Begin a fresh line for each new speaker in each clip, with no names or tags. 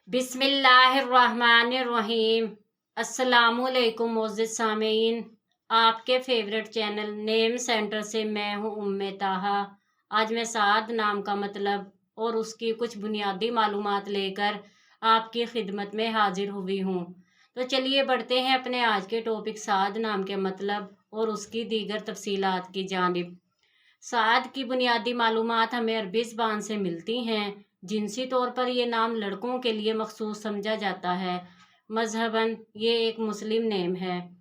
बिस्मिल्लाहिर्रहमानिर्रहीम। अस्सलामुअलैकुम मोअज़्ज़िज़ सामीन। आपके फेवरेट चैनल नेम सेंटर से मैं हूँ उम्मे ताहा। आज मैं साद नाम का मतलब और उसकी कुछ बुनियादी मालूमात लेकर आपकी खिदमत में हाजिर हुई हूँ। तो चलिए बढ़ते हैं अपने आज के टॉपिक साद नाम के मतलब और उसकी दीगर तफसीलात की जानिब। साद की बुनियादी मालूमात हमें अरबी ज़बान से मिलती हैं। जिनसी तौर पर यह नाम लड़कों के लिए मखसूस समझा जाता है। मजहबन ये एक मुस्लिम नेम है।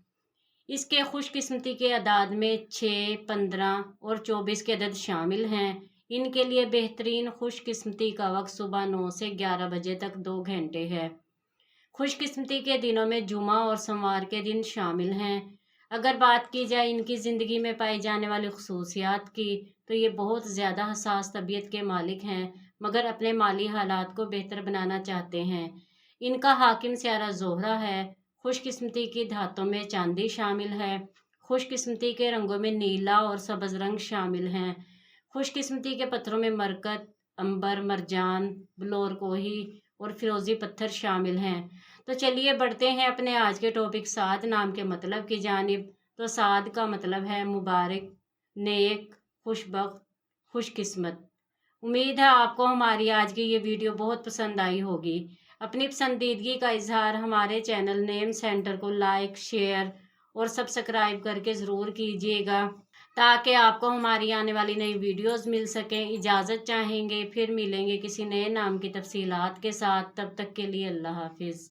इसके खुशकिस्मती के अदाद में 6, 15 और 24 के अदद शामिल हैं। इनके लिए बेहतरीन खुशकिस्मती का वक्त सुबह 9 से 11 बजे तक 2 घंटे है। खुशकिस्मती के दिनों में जुमा और सोमवार के दिन शामिल हैं। अगर बात की जाए इनकी ज़िंदगी में पाई जाने वाली खसूसियात की, तो ये बहुत ज़्यादा हसास तबीयत के मालिक हैं, मगर अपने माली हालात को बेहतर बनाना चाहते हैं। इनका हाकिम सियारा ज़ोहरा है। खुशकिस्मती की धातों में चांदी शामिल है। खुशकिस्मती के रंगों में नीला और सब्ज़ रंग शामिल हैं। खुशकिस्मती के पत्थरों में मरकत, अंबर, मरजान, बलौर कोही और फिरोज़ी पत्थर शामिल हैं। तो चलिए बढ़ते हैं अपने आज के टॉपिक साद नाम के मतलब की जानिब। तो साद का मतलब है मुबारक, नेक, खुशबख्त, खुशकिस्मत। उम्मीद है आपको हमारी आज की ये वीडियो बहुत पसंद आई होगी। अपनी पसंदीदगी का इजहार हमारे चैनल नेम सेंटर को लाइक, शेयर और सब्सक्राइब करके ज़रूर कीजिएगा, ताकि आपको हमारी आने वाली नई वीडियोस मिल सकें। इजाज़त चाहेंगे, फिर मिलेंगे किसी नए नाम की तफसीलात के साथ। तब तक के लिए अल्लाह हाफिज़।